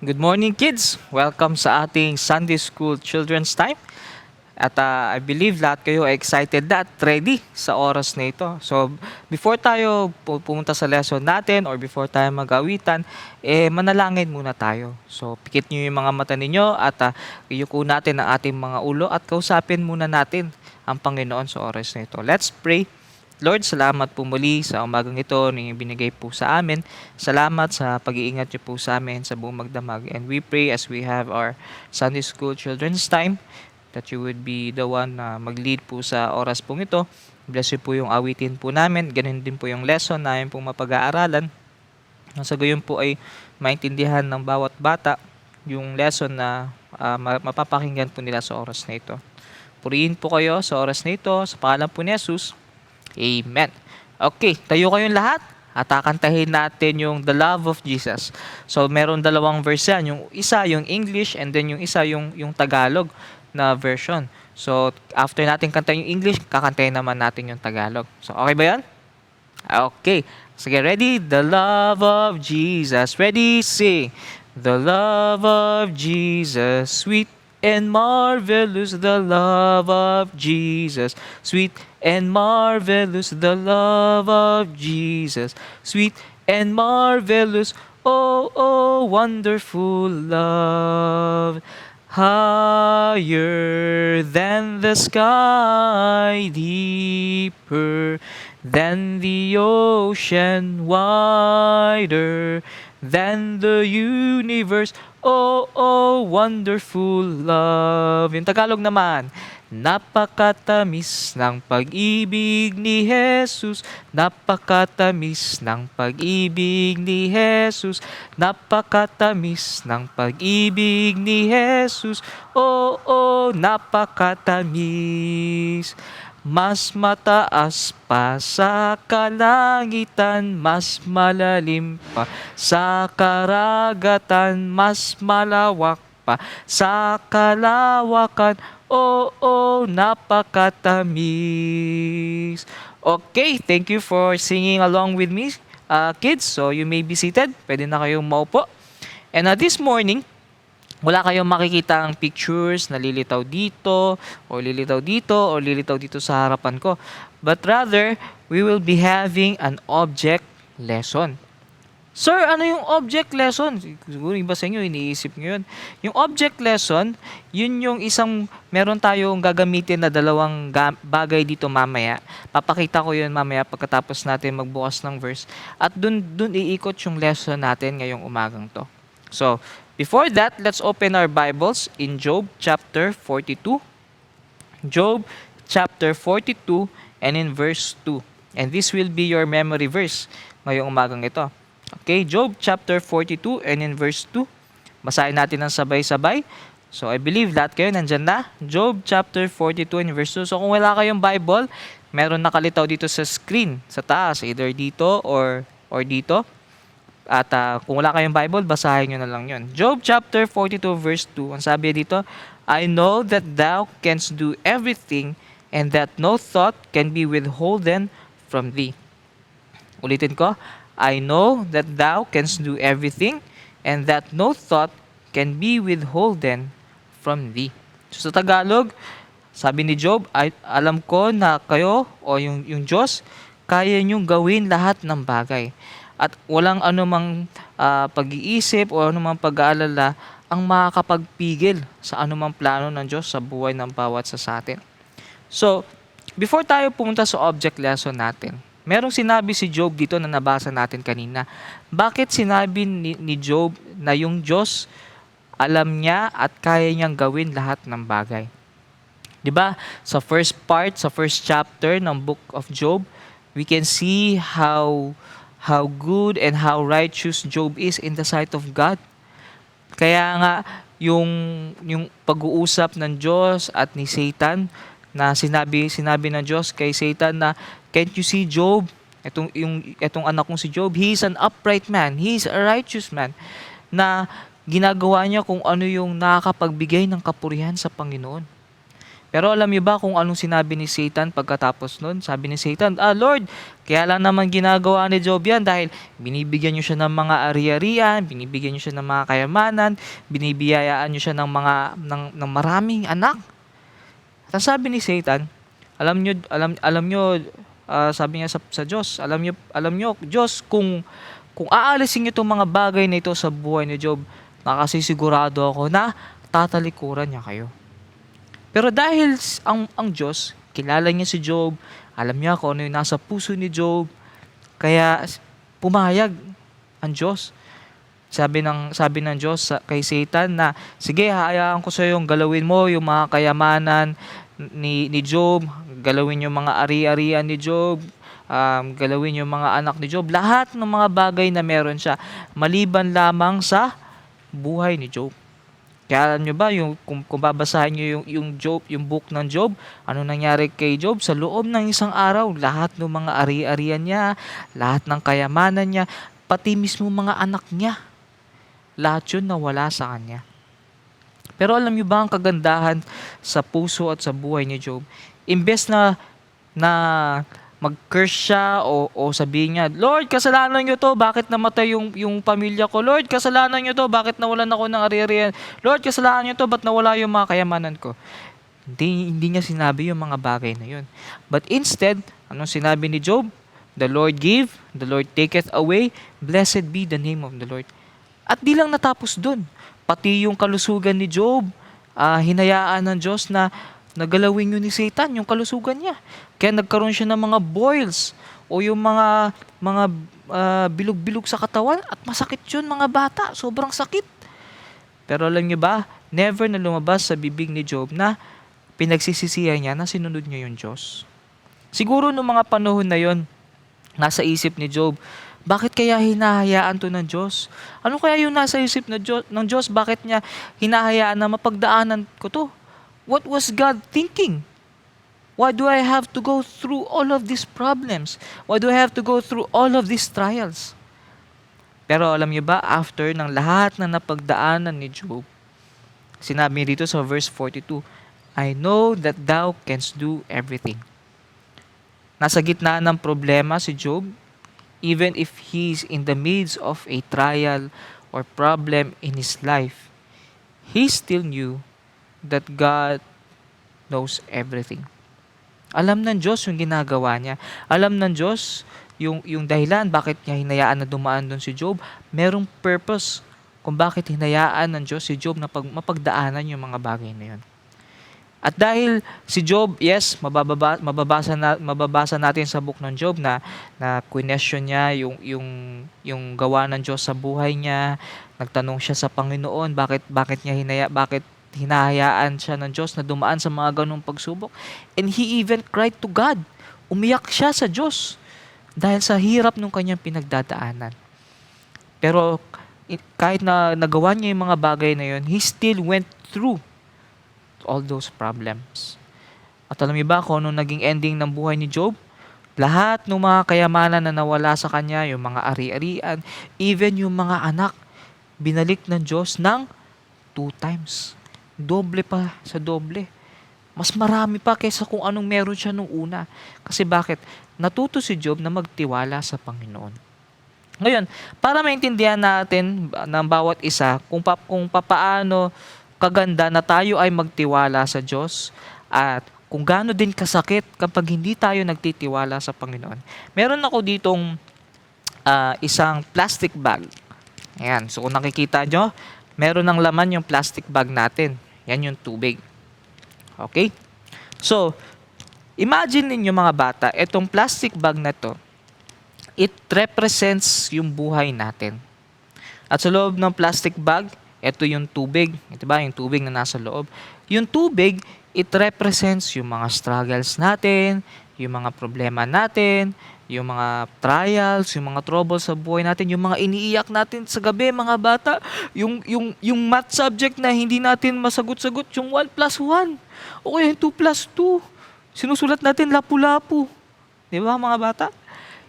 Good morning, kids! Welcome sa ating Sunday School Children's Time. At I believe lahat kayo ay excited na at ready sa oras na ito. So, before tayo pumunta sa lesson natin or before tayo mag-awitan, manalangin muna tayo. So, pikit nyo yung mga mata ninyo at iyuko natin ang ating mga ulo at kausapin muna natin ang Panginoon sa oras na ito. Let's pray. Lord, salamat po muli sa umagang ito na binigay po sa amin. Salamat sa pag-iingat niyo po sa amin sa buong magdamag. And we pray as we have our Sunday School Children's Time that you would be the one na mag-lead po sa oras pong ito. Bless you po yung awitin po namin. Ganun din po yung lesson namin pong mapag-aaralan. Sa gayon po ay maintindihan ng bawat bata yung lesson na mapapakinggan po nila sa oras na ito. Purihin po kayo sa oras na ito sa pangalan po ni Jesus. Amen. Okay, tayo kayong lahat at kakantahin natin yung The Love of Jesus. So, meron dalawang verse yan. Yung isa, yung English, and then yung isa, yung Tagalog na version. So, after natin kantahin yung English, kakantahin naman natin yung Tagalog. So, okay ba yan? Okay. Sige, ready? The love of Jesus. Ready? Sing. The love of Jesus, sweet and marvelous, the love of Jesus, sweet and marvelous, the love of Jesus, sweet and marvelous, oh, oh, wonderful love. Higher than the sky, deeper than the ocean, wider than the universe, oh, oh, wonderful love. Yung Tagalog naman, napakatamis ng pag-ibig ni Jesus, napakatamis ng pag-ibig ni Jesus, napakatamis ng pag-ibig ni Jesus, oh, oh, napakatamis. Mas mataas pa sa kalangitan, mas malalim pa sa karagatan, mas malawak pa sa kalawakan, oh, oh, napakatamis. Okay, thank you for singing along with me, kids. So, you may be seated. Pwede na kayong maupo. And this morning, wala kayong makikita ang pictures na lilitaw dito, or lilitaw dito, or lilitaw dito sa harapan ko. But rather, we will be having an object lesson. Sir, ano yung object lesson? Siguro iba sa inyo, iniisip nyo yun. Yung object lesson, yun yung meron tayong gagamitin na dalawang bagay dito mamaya. Papakita ko yun mamaya pagkatapos natin magbukas ng verse. At dun iikot yung lesson natin ngayong umagang to. So, before that, let's open our Bibles in Job chapter 42. Job chapter 42 and in verse 2. And this will be your memory verse ngayong umagang ito. Okay, Job chapter 42 and in verse 2. Basahin natin ng sabay-sabay. So, I believe lahat kayo nandyan na. Job chapter 42 and verse 2. So, kung wala kayong Bible, meron nakalitaw dito sa screen, sa taas, either dito or dito. At kung wala kayong Bible, basahin nyo na lang yun. Job chapter 42 verse 2. Ang sabi dito, I know that thou canst do everything and that no thought can be withholden from thee. Ulitin ko, I know that thou canst do everything and that no thought can be withholden from thee. So sa Tagalog, sabi ni Job, alam ko na kayo o yung Diyos, kaya niyong gawin lahat ng bagay. At walang anumang pag-iisip o anumang pag-aalala ang makakapagpigil sa anumang plano ng Diyos sa buhay ng bawat sa atin. So, before tayo pumunta sa object lesson natin, merong sinabi si Job dito na nabasa natin kanina. Bakit sinabi ni Job na yung Diyos alam niya at kaya niyang gawin lahat ng bagay? 'Di ba? Sa first chapter ng book of Job, we can see how good and how righteous Job is in the sight of God. Kaya nga, yung pag-uusap ng Diyos at ni Satan, na sinabi ng Diyos kay Satan na, can't you see Job? Itong anak kong si Job, he is an upright man, he is a righteous man, na ginagawa niya kung ano yung nakakapagbigay ng kapurihan sa Panginoon. Pero alam niyo ba kung anong sinabi ni Satan pagkatapos nun? Sabi ni Satan, Lord, kaya lang naman ginagawa ni Job yan dahil binibigyan niyo siya ng mga ari-arian, binibigyan niyo siya ng mga kayamanan, binibiyayaan niyo siya ng maraming anak. At ang sabi ni Satan, alam niyo, sabi niya sa Diyos, alam niyo, Diyos, kung aalisin niyo itong mga bagay na ito sa buhay ni Job, nakasisigurado ako na tatalikuran niya kayo. Pero dahil ang Diyos, kilala niya si Job, alam niya kung ano yung nasa puso ni Job, kaya pumayag ang Diyos. Sabi ng Diyos kay Satan na, sige, hayaan ko sa yung galawin mo yung mga kayamanan ni Job, galawin yung mga ari-arian ni Job, galawin yung mga anak ni Job, lahat ng mga bagay na meron siya, maliban lamang sa buhay ni Job. Kaya alam nyo ba, kung babasahin nyo yung Job, yung book ng Job, ano nangyari kay Job? Sa loob ng isang araw, lahat ng mga ari-arian niya, lahat ng kayamanan niya, pati mismo mga anak niya, lahat yun nawala sa kanya. Pero alam nyo ba ang kagandahan sa puso at sa buhay ni Job? Imbes na mag-curse siya o sabihin niya, Lord, kasalanan niyo to, bakit namatay yung pamilya ko? Lord, kasalanan niyo to, bakit nawalan ako ng ari-arian? Lord, kasalanan niyo to, ba't nawala yung mga kayamanan ko? Hindi niya sinabi yung mga bagay na yun. But instead, anong sinabi ni Job? The Lord give, the Lord taketh away, blessed be the name of the Lord. At di lang natapos dun. Pati yung kalusugan ni Job, hinayaan ng Diyos na nagalawin yun ni Satan, yung kalusugan niya. Kaya nagkaroon siya ng mga boils o yung mga bilog-bilog sa katawan at masakit yun mga bata, sobrang sakit. Pero alam niyo ba, never na lumabas sa bibig ni Job na pinagsisisihan niya na sinunod niya yung Diyos. Siguro noong mga panahon na yon, nasa isip ni Job, bakit kaya hinahayaan to ng Diyos? Ano kaya yung nasa isip ng Diyos? Bakit niya hinahayaan na mapagdaanan ko to? What was God thinking? Why do I have to go through all of these problems? Why do I have to go through all of these trials? Pero alam niyo ba, after ng lahat na napagdaanan ni Job, sinabi dito sa verse 42, I know that thou canst do everything. Nasa gitna ng problema si Job, even if he's in the midst of a trial or problem in his life, he still knew that God knows everything. Alam ng Diyos yung ginagawa niya. Alam ng Diyos yung dahilan bakit niya hinayaan na dumaan doon si Job. Merong purpose kung bakit hinayaan ng Diyos si Job na mapagdaanan yung mga bagay na yun. At dahil si Job, yes, mababasa natin sa book ng Job na question niya yung gawa ng Diyos sa buhay niya. Nagtanong siya sa Panginoon bakit hinahayaan siya ng Diyos na dumaan sa mga ganung pagsubok. And he even cried to God. Umiyak siya sa Diyos dahil sa hirap ng kanyang pinagdadaanan. Pero kahit na nagawa niya yung mga bagay na yun, he still went through all those problems. At alam niyo ba kung anong naging ending ng buhay ni Job? Lahat ng mga kayamanan na nawala sa kanya, yung mga ari-arian, even yung mga anak, binalik ng Diyos ng 2 times. Doble pa sa doble. Mas marami pa kaysa kung anong meron siya nung una. Kasi bakit? Natuto si Job na magtiwala sa Panginoon. Ngayon, para maintindihan natin ng bawat isa kung papaano kaganda na tayo ay magtiwala sa Diyos at kung gaano din kasakit kapag hindi tayo nagtitiwala sa Panginoon. Meron ako ditong isang plastic bag. Ayan. So kung nakikita nyo, meron ng laman yung plastic bag natin. Yan yung tubig. Okay? So, imagine ninyo mga bata, itong plastic bag na to, it represents yung buhay natin. At sa loob ng plastic bag, ito yung tubig. Ito ba? Yung tubig na nasa loob. Yung tubig, it represents yung mga struggles natin, yung mga problema natin, yung mga trials, yung mga troubles sa buhay natin, yung mga iniiyak natin sa gabi, mga bata, yung math subject na hindi natin masagot-sagot, yung 1 plus 1, o kaya yung 2 plus 2, sinusulat natin lapu-lapu. Di ba, mga bata?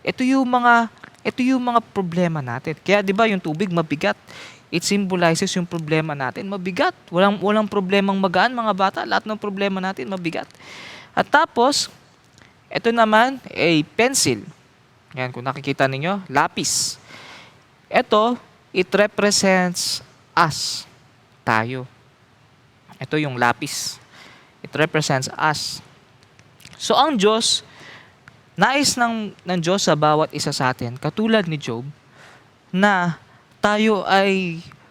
Ito yung mga problema natin. Kaya di ba yung tubig mabigat? It symbolizes yung problema natin. Mabigat. Walang problemang magaan, mga bata. Lahat ng problema natin, mabigat. At tapos, ito naman, pencil. Yan, kung nakikita ninyo, lapis. Ito, it represents us. Tayo. Ito yung lapis. It represents us. So, ang Diyos, nais ng Diyos sa bawat isa sa atin, katulad ni Job, na tayo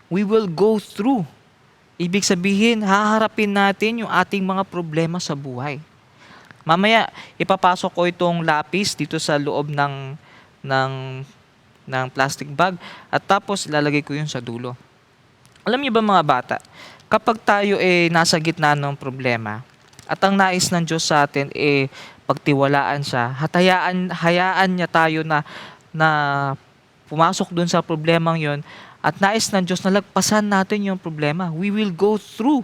we will go through. Ibig sabihin, haharapin natin yung ating mga problema sa buhay. Mamaya, ipapasok ko itong lapis dito sa loob ng plastic bag at tapos ilalagay ko yun sa dulo. Alam niyo ba, mga bata, kapag tayo nasa gitna ng problema at ang nais ng Diyos sa atin pagtiwalaan siya, hayaan niya tayo na pumasok dun sa problemang yon at nais ng Diyos na lagpasan natin yung problema. We will go through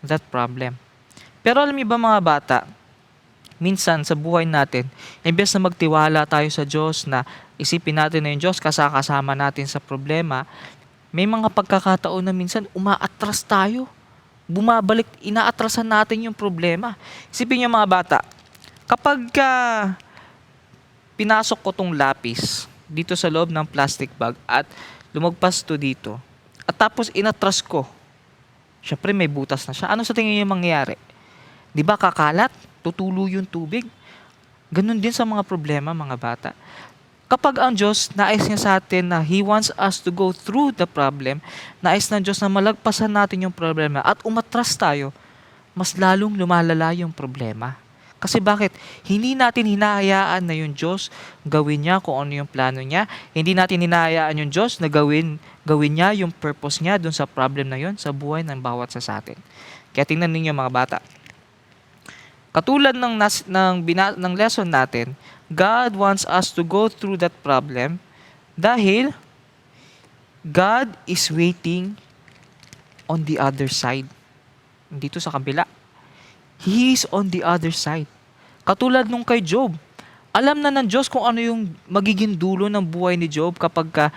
that problem. Pero alam niyo ba, mga bata, minsan sa buhay natin, imbes na magtiwala tayo sa Diyos na isipin natin na yung Diyos kasama natin sa problema, may mga pagkakataon na minsan umaatras tayo. Bumabalik, inaatrasan natin yung problema. Isipin niyo, mga bata, kapag pinasok ko tong lapis dito sa loob ng plastic bag at lumagpas to dito, at tapos inatras ko, syempre may butas na siya. Ano sa tingin niyo mangyayari? Di ba kakalat? Tutulo yung tubig. Ganun din sa mga problema, mga bata. Kapag ang Diyos, nais niya sa atin na He wants us to go through the problem, nais ng Diyos na malagpasan natin yung problema at umatras tayo, mas lalong lumalala yung problema. Kasi bakit? Hindi natin hinahayaan na yung Diyos gawin niya kung ano yung plano niya. Hindi natin hinahayaan yung Diyos na gawin niya yung purpose niya dun sa problem na yun sa buhay ng bawat sa atin. Kaya tingnan ninyo, mga bata. Katulad ng lesson natin, God wants us to go through that problem dahil God is waiting on the other side. Dito sa kabila. He is on the other side. Katulad nung kay Job. Alam na ng Diyos kung ano yung magiging dulo ng buhay ni Job kapag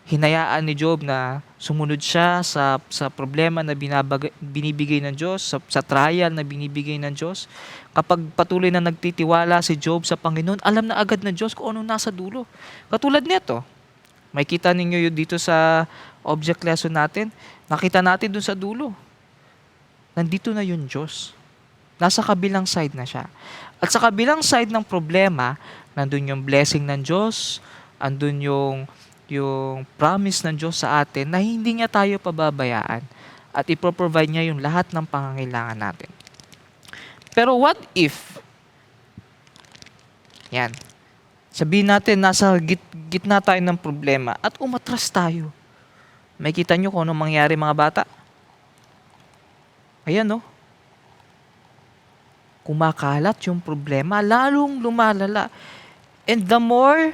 hinayaan ni Job na sumunod siya sa problema na binibigay ng Diyos, sa trial na binibigay ng Diyos. Kapag patuloy na nagtitiwala si Job sa Panginoon, alam na agad ng Diyos kung ano nasa dulo. Katulad nito, may kita ninyo yun dito sa object lesson natin. Nakita natin dun sa dulo. Nandito na yung Diyos. Nasa kabilang side na siya. At sa kabilang side ng problema, nandun yung blessing ng Diyos, andun yung promise ng Diyos sa atin na hindi niya tayo pababayaan at iproprovide niya yung lahat ng pangangailangan natin. Pero what if, yan, sabihin natin nasa gitna tayo ng problema at umatras tayo. May kita nyo kung anong mangyari, mga bata? Ayan, no? Kumakalat yung problema, lalong lumalala. And the more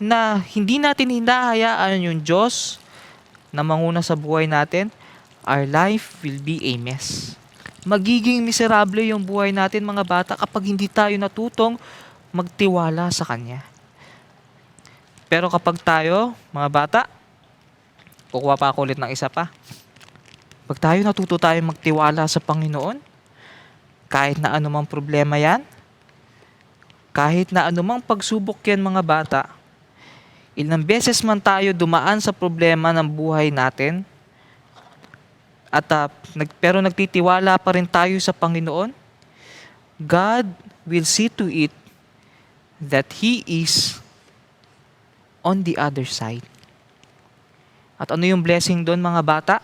na hindi natin hinahayaan yung Diyos na manguna sa buhay natin, our life will be a mess. Magiging miserable yung buhay natin, mga bata, kapag hindi tayo natutong magtiwala sa Kanya. Pero kapag tayo, mga bata, kukuha pa ako ulit ng isa pa. Pag tayo natuto tayo magtiwala sa Panginoon, kahit na anumang problema yan, kahit na anumang pagsubok yan, mga bata, ilang beses man tayo dumaan sa problema ng buhay natin, pero nagtitiwala pa rin tayo sa Panginoon, God will see to it that He is on the other side. At ano yung blessing doon, mga bata?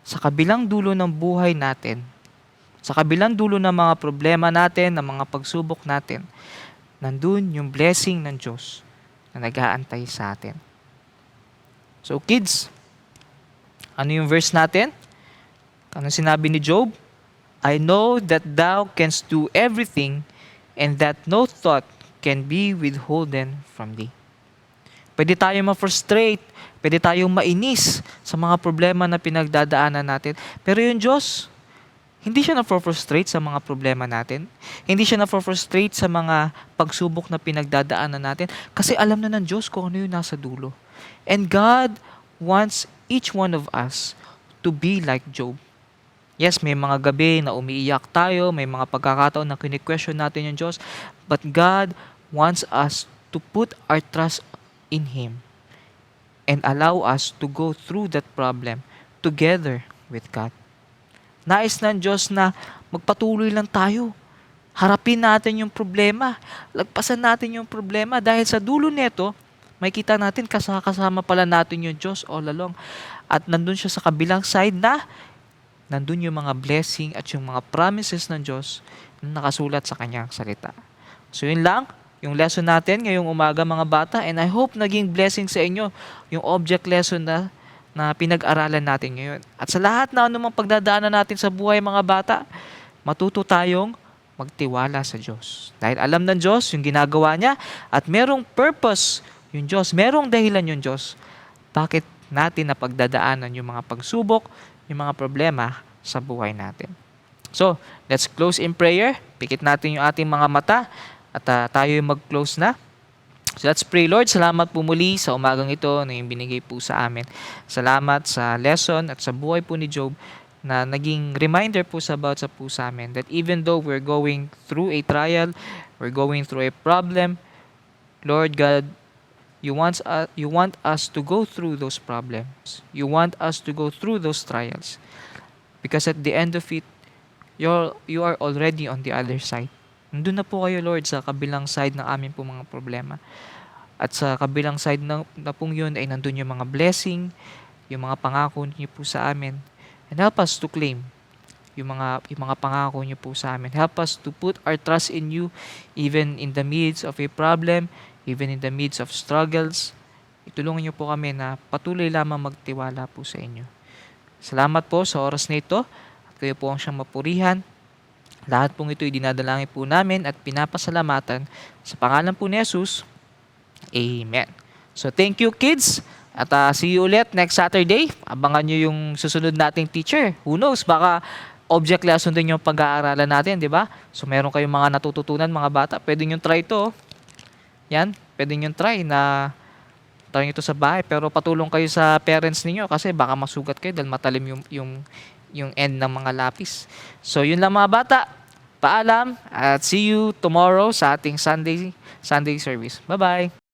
Sa kabilang dulo ng buhay natin, sa kabilang dulo ng mga problema natin, ng mga pagsubok natin, nandun yung blessing ng Diyos na nag-aantay sa atin. So kids, ano yung verse natin? Ano sinabi ni Job? I know that thou canst do everything and that no thought can be withholden from thee. Pwede tayong ma-frustrate, pwede tayong mainis sa mga problema na pinagdadaanan natin. Pero yung Diyos, hindi siya na-frustrate sa mga problema natin. Hindi siya na-frustrate sa mga pagsubok na pinagdadaanan natin kasi alam na ng Diyos kung ano yung nasa dulo. And God wants each one of us to be like Job. Yes, may mga gabi na umiiyak tayo, may mga pagkakataon na kini-question natin yung Diyos, but God wants us to put our trust in Him and allow us to go through that problem together with God. Nais ng Diyos na magpatuloy lang tayo. Harapin natin yung problema. Lagpasan natin yung problema dahil sa dulo nito, may kita natin kasama pala natin yung Diyos all along. At nandun siya sa kabilang side na nandun yung mga blessing at yung mga promises ng Diyos na nakasulat sa kanyang salita. So yun lang, yung lesson natin ngayong umaga mga bata, and I hope naging blessing sa inyo yung object lesson na pinag-aralan natin ngayon. At sa lahat na anumang pagdadaanan natin sa buhay mga bata, matuto tayong magtiwala sa Diyos. Dahil alam ng Diyos yung ginagawa niya at merong purpose yung Diyos, merong dahilan yung Diyos. Bakit natin napagdadaanan yung mga pagsubok, yung mga problema sa buhay natin. So, let's close in prayer. Pikit natin yung ating mga mata at tayo yung mag-close na. So let's pray. Lord, salamat po muli sa umagang ito na yung binigay po sa amin. Salamat sa lesson at sa buhay po ni Job na naging reminder po sa bawat sa po sa amin that even though we're going through a trial, we're going through a problem, Lord God, you want us to go through those problems. You want us to go through those trials. Because at the end of it, you are already on the other side. Nandun na po kayo, Lord, sa kabilang side ng aming po mga problema. At sa kabilang side na pong yun ay nandun yung mga blessing, yung mga pangako niyo po sa amin. And help us to claim yung mga pangako niyo po sa amin. Help us to put our trust in you even in the midst of a problem, even in the midst of struggles. Itulungan niyo po kami na patuloy lamang magtiwala po sa inyo. Salamat po sa oras na ito at kayo po ang siyang mapurihan. Lahat pong ito ay dinadalangin po namin at pinapasalamatan sa pangalan po ni Jesus. Amen. So thank you kids at see you ulit next Saturday. Abangan nyo yung susunod nating teacher. Who knows, baka object lesson din yung pag-aaralan natin, di ba? So meron kayong mga natututunan mga bata, pwede nyo try ito. Yan, pwede nyo try ito sa bahay, pero patulong kayo sa parents ninyo kasi baka masugat kayo dahil matalim yung end ng mga lapis. So yun lang mga bata. Paalam at see you tomorrow sa ating Sunday service. Bye-bye.